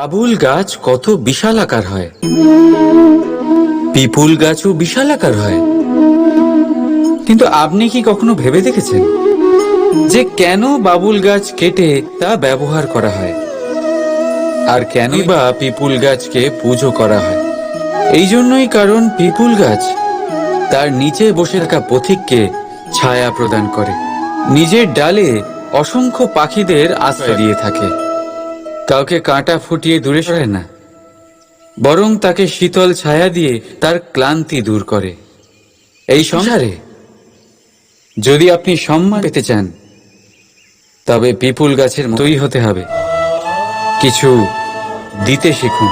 বাবুল গাছ কত বিশালাকার হয়, পিপুল গাছও বিশালাকার হয়। কিন্তু আপনি কি কখনো ভেবে দেখেছেন যে কেন বাবুল গাছ কেটে তা ব্যবহার করা হয়, আর কেনই বা পিপুল গাছকে পুজো করা হয়? এই জন্যই, কারণ পিপুল গাছ তার নিচে বসে থাকা পথিককে ছায়া প্রদান করে, নিজের ডালে অসংখ্য পাখিদের আশ্রয় দিয়ে থাকে, কাউকে কাঁটা ফুটিয়ে দূরে সরে না, বরং তাকে শীতল ছায়া দিয়ে তার ক্লান্তি দূর করে। এই সংসারে যদি আপনি সম্মান পেতে চান, তবে পিপুল গাছের মতোই হতে হবে। কিছু দিতে শিখুন,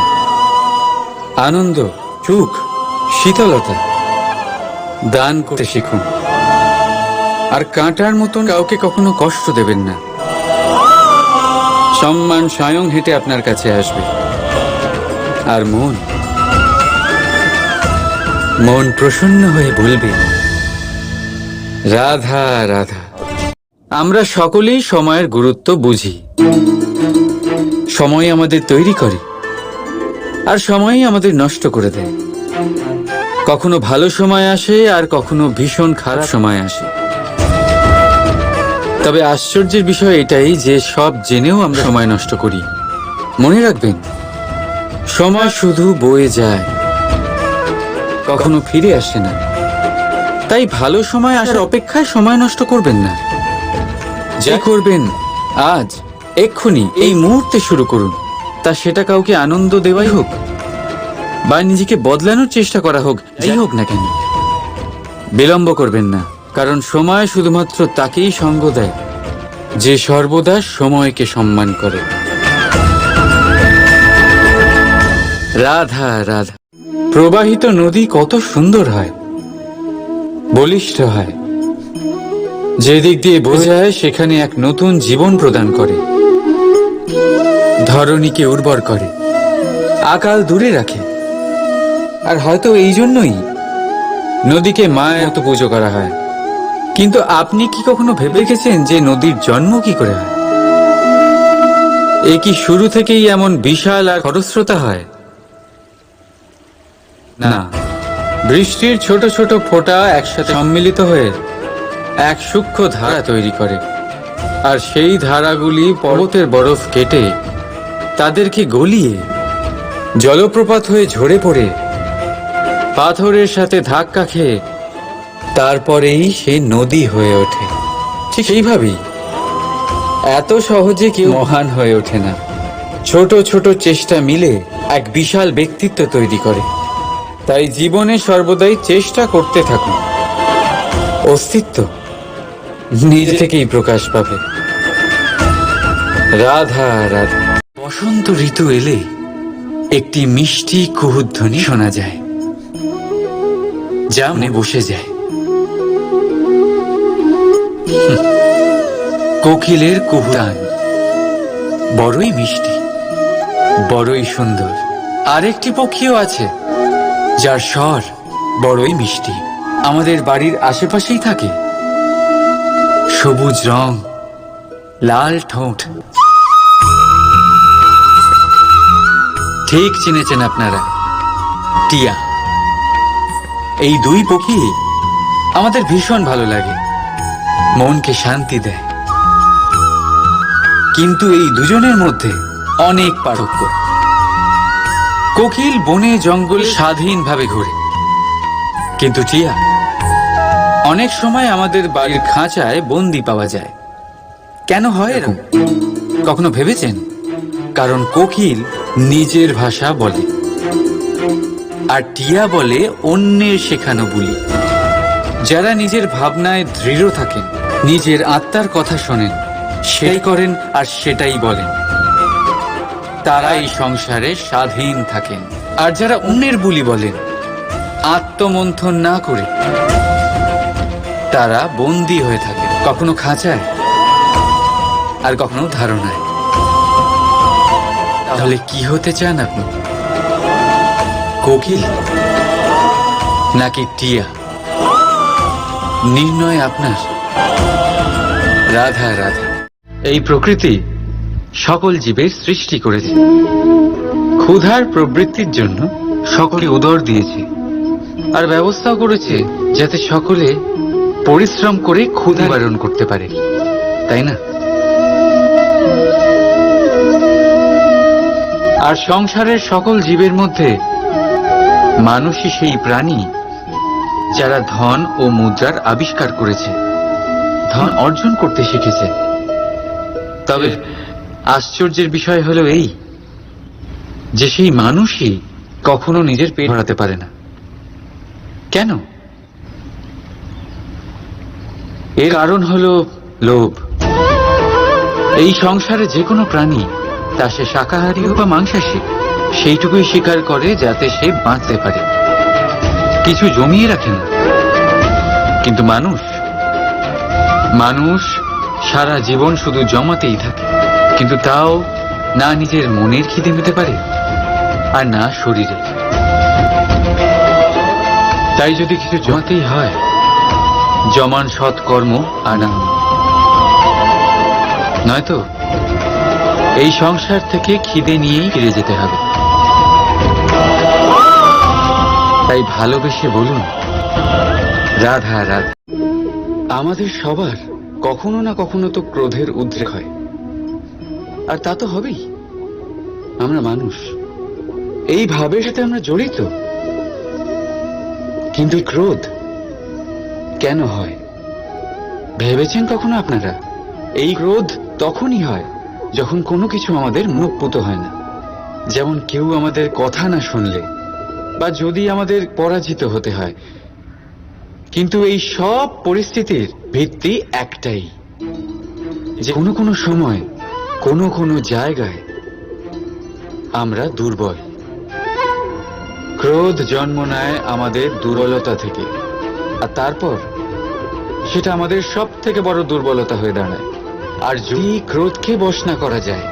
আনন্দ, সুখ, শীতলতা দান করতে শিখুন। আর কাঁটার মতন কাউকে কখনো কষ্ট দেবেন না। সম্মান স্বয়ং হেঁটে আপনার কাছে আসবে। আর মন প্রসন্ন হয়ে বলবে, রাধা রাধা। আমরা সকলেই সময়ের গুরুত্ব বুঝি। সময় আমাদের তৈরি করে, আর সময়ই আমাদের নষ্ট করে দেয়। কখনো ভালো সময় আসে, আর কখনো ভীষণ খারাপ সময় আসে। তবে আশ্চর্যের বিষয় এটাই যে সব জেনেও আমরা সময় নষ্ট করি। মনে রাখবেন, সময় শুধু বয়ে যায়, কখনো ফিরে আসে না। তাই ভালো সময় আসার অপেক্ষায় সময় নষ্ট করবেন না। যা করবেন আজ, এক্ষুনি, এই মুহূর্তে শুরু করুন। তা সেটা কাউকে আনন্দ দেওয়াই হোক, বা নিজেকে বদলানোর চেষ্টা করা হোক, যাই হোক না কেন, বিলম্ব করবেন না। কারণ সময় শুধুমাত্র তাকেই সঙ্গ দেয় যে সর্বদা সময়কে সম্মান করে। রাধা রাধা। প্রবাহিত নদী কত সুন্দর হয়, বলিষ্ঠ হয়। যেদিক দিয়ে বোঝায় সেখানে এক নতুন জীবন প্রদান করে, ধরণীকে উর্বর করে, আকাল দূরে রাখে। আর হয়তো এই জন্যই নদীকে মায়ের মতো পুজো করা হয়। কিন্তু আপনি কি কখনো ভেবে দেখেছেন যে নদীর জন্ম কি করে হয়? এ কি শুরু থেকেই এমন বিশাল আর খরস্রোতা হয়? না, বৃষ্টির ছোট ছোট ফোঁটা একসাথে সম্মিলিত হয়ে এক সূক্ষ্ম ধারা তৈরি করে। আর সেই ধারাগুলি পর্বতের বরফ কেটে তাদেরকে গলিয়ে জলপ্রপাত হয়ে ঝরে পড়ে পাথরের সাথে ধাক্কা খেয়ে তারপরেই সে নদী হয়ে ওঠে। ঠিক এইভাবেই এত সহজে কেউ মহান হয়ে ওঠে না। ছোট ছোট চেষ্টা মিলে এক বিশাল ব্যক্তিত্ব তৈরি করে। তাই জীবনে সর্বদাই চেষ্টা করতে থাকুন। অস্তিত্ব নিজে থেকেই প্রকাশ পাবে। রাধা রাধা। বসন্ত ঋতু এলে একটি মিষ্টি কুহুধ্বনি শোনা যায়, যা মনে বসে যায়। কোকিলের কুহুগান বড়ই মিষ্টি, বড়ই সুন্দর। আরেকটি পক্ষীও আছে যার স্বর বড়ই মিষ্টি, আমাদের বাড়ির আশেপাশেই থাকে। সবুজ রং, লাল ঠোঁট। ঠিক চিনেছেন আপনারা, টিয়া। এই দুই পক্ষী আমাদের ভীষণ ভালো লাগে, মনকে শান্তি দেয়। কিন্তু এই দুজনের মধ্যে অনেক পার্থক্য। কোকিল বনে জঙ্গলে স্বাধীনভাবে ঘোরে, কিন্তু টিয়া অনেক সময় আমাদের বাড়ির খাঁচায় বন্দি পাওয়া যায়। কেন হয় এরকম? কখনো ভেবেছেন? কারণ কোকিল নিজের ভাষা বলে, আর টিয়া বলে অন্যের শেখানো বুলি। যারা নিজের ভাবনায় দৃঢ় থাকেন, নিজের আত্মার কথা শোনেন, সেটাই করেন আর সেটাই বলেন, তারা এই সংসারে স্বাধীন থাকেন। আর যারা অন্যের বুলি বলেন, আত্মমন্থন না করে, তারা বন্দী হয়ে থাকে, কখনো খাঁচায় আর কখনো ধারণায়। তাহলে কি হতে চান আপনি? কোকিল নাকি টিয়া? নির্ণয় আপনার। রাধা রাধা। এই প্রকৃতি সকল জীবের সৃষ্টি করেছে, ক্ষুধার প্রবৃত্তির জন্য সকলকে উদর দিয়েছে, আর ব্যবস্থাও করেছে যাতে সকলে পরিশ্রম করে ক্ষুধা নিবারণ করতে পারে, তাই না? আর সংসারের সকল জীবের মধ্যে মানুষই সেই প্রাণী যারা ধন ও মুদ্রার আবিষ্কার করেছে, ধন অর্জন করতে শিখেছে। তবে আশ্চর্যের বিষয় হলো এই যে সেই মানুষই কখনো নিজের পেট ভরাতে পারে না। কেন? এর কারণ হলো লোভ। এই সংসারে যে কোনো প্রাণী, তা সে শাকাহারী হোক বা মাংসাশী, সেইটুকুই স্বীকার করে যাতে সে বাঁচতে পারে, কিছু জমিয়ে রাখে না। কিন্তু মানুষ সারা জীবন শুধু জমাতেই থাকে, কিন্তু তাও না নিজের মনের খিদে মেটাতে পারে আর না শরীরে। তাই যদি কিছু জমাতেই হয়, জমান সৎকর্ম আর না, নয়তো এই সংসার থেকে খিদে নিয়েই ফিরে যেতে হবে। তাই ভালোবেসে বলুন, রাধা রাধা। আমাদের সবার কখনো না কখনো তো ক্রোধের উদ্রেক হয়, আর তা তো হবেই। আমরা মানুষ, এই ভাবের সাথে আমরা জড়িত। কিন্তু ক্রোধ কেন হয় ভেবেছেন কখনো আপনারা? এই ক্রোধ তখনই হয় যখন কোনো কিছু আমাদের মুখপুত হয় না। যেমন কেউ আমাদের কথা না শুনলে, বা যদি আমাদের পরাজিত হতে হয়। কিন্তু এই সব পরিস্থিতির ভিত্তি একটাই, যে কোনো কোনো সময় কোনো কোনো জায়গায় আমরা দুর্বল। ক্রোধ জন্ম নেয় আমাদের দুর্বলতা থেকে, আর তারপর সেটা আমাদের সব থেকে বড় দুর্বলতা হয়ে দাঁড়ায়। আর যদি ক্রোধকে বশ না করা যায়,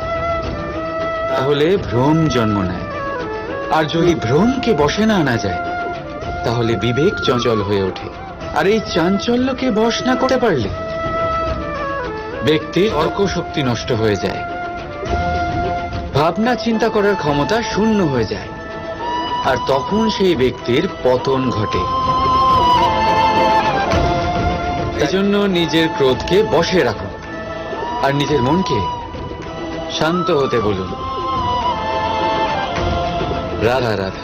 তাহলে ভ্রম জন্ম নেয়। আর যদি ভ্রমকে বশে না আনা যায়, তাহলে বিবেক চঞ্চল হয়ে ওঠে। আর এই চাঞ্চল্যকে বশ না করতে পারলে ব্যক্তির তর্ক শক্তি নষ্ট হয়ে যায়, ভাবনা চিন্তা করার ক্ষমতা শূন্য হয়ে যায়, আর তখন সেই ব্যক্তির পতন ঘটে। এজন্য নিজের ক্রোধকে বশে রাখুন আর নিজের মনকে শান্ত হতে বলুন। রাধা রাধা।